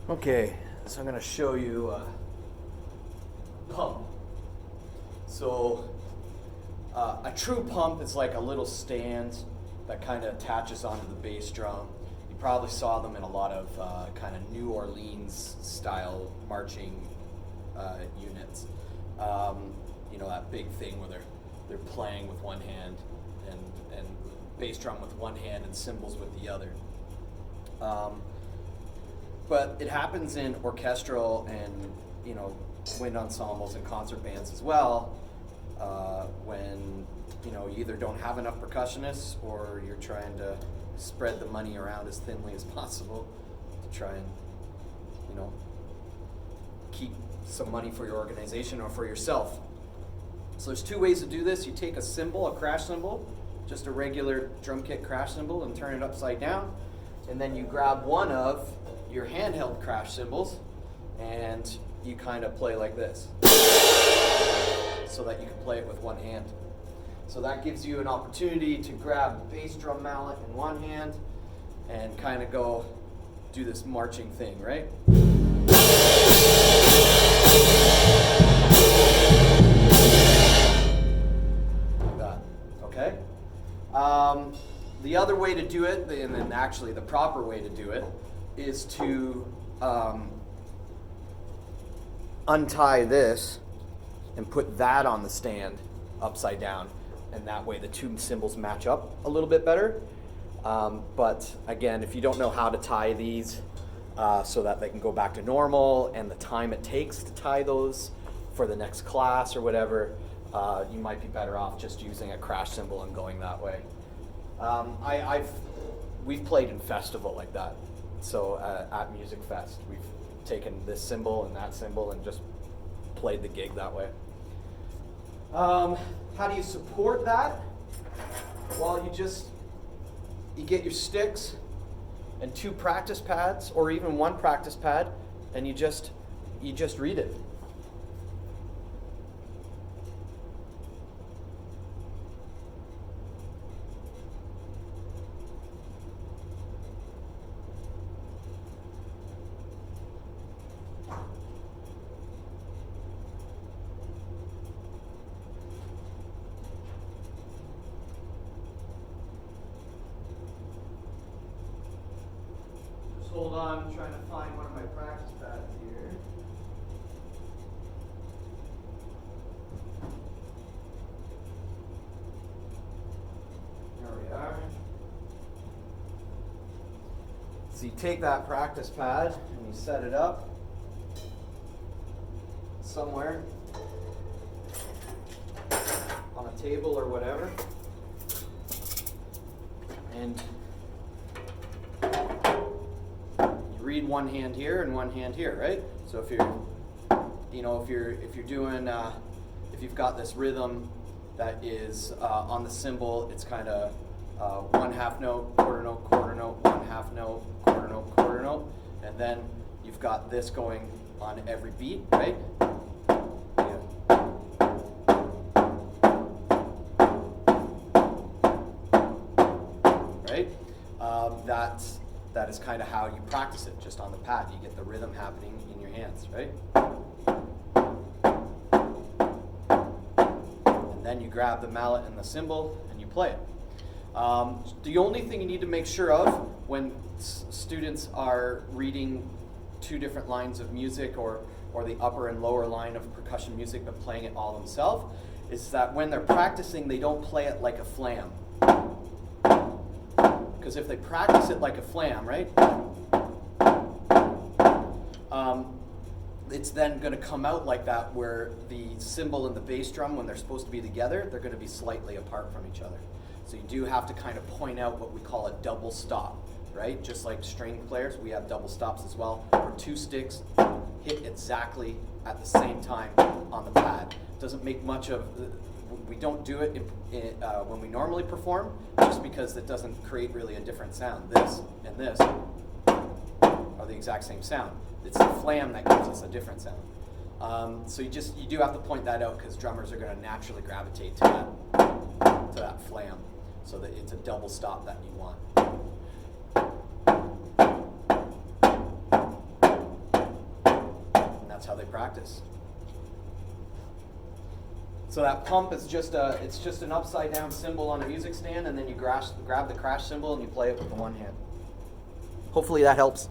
Okay, so I'm going to show you a pump. So a true pump is like a little stand that kind of attaches onto the bass drum. You probably saw them in a lot of kind of New Orleans style marching units. You know, that big thing where they're playing with one hand and bass drum with one hand and cymbals with the other. But it happens in orchestral and, you know, wind ensembles and concert bands as well, when, you know, you either don't have enough percussionists or you're trying to spread the money around as thinly as possible to try and, you know, keep some money for your organization or for yourself. So there's two ways to do this. You take a cymbal, a crash cymbal, just a regular drum kit crash cymbal, and turn it upside down, and then you grab one of your handheld crash cymbals and you kind of play like this so that you can play it with one hand. So that gives you an opportunity to grab the bass drum mallet in one hand and kind of go do this marching thing, right? Like that, okay? The other way to do it, and then actually the proper way to do it, is to untie this and put that on the stand upside down, and that way the two cymbals match up a little bit better. But again, if you don't know how to tie these so that they can go back to normal and the time it takes to tie those for the next class or whatever, you might be better off just using a crash cymbal and going that way. We've played in festival like that. So at Music Fest, we've taken this cymbal and that cymbal and just played the gig that way. How do you support that? Well, you get your sticks and two practice pads, or even one practice pad, and you just read it. Hold on, I'm trying to find one of my practice pads here. There we are. So you take that practice pad and you set it up somewhere on a table or whatever. And read one hand here and one hand here, right? So if you've got this rhythm that is on the cymbal, it's kind of one half note, quarter note, quarter note, one half note, quarter note, quarter note, and then you've got this going on every beat, right? Right? That is kind of how you practice it, just on the pad. You get the rhythm happening in your hands, right? And then you grab the mallet and the cymbal and you play it. The only thing you need to make sure of when students are reading two different lines of music, or the upper and lower line of percussion music but playing it all themselves, is that when they're practicing, they don't play it like a flam. Because if they practice it like a flam, right, it's then going to come out like that, where the cymbal and the bass drum, when they're supposed to be together, they're going to be slightly apart from each other. So you do have to kind of point out what we call a double stop, right? Just like string players, we have double stops as well, where two sticks hit exactly at the same time on the pad. Doesn't make much of... We don't do it when we normally perform, just because it doesn't create really a different sound. This and this are the exact same sound. It's the flam that gives us a different sound. So you do have to point that out, because drummers are going to naturally gravitate to that flam, so that it's a double stop that you want. that's how they practice. So that pump is just an upside down cymbal on a music stand, and then you grab the crash cymbal and you play it with the one hand. Hopefully that helps.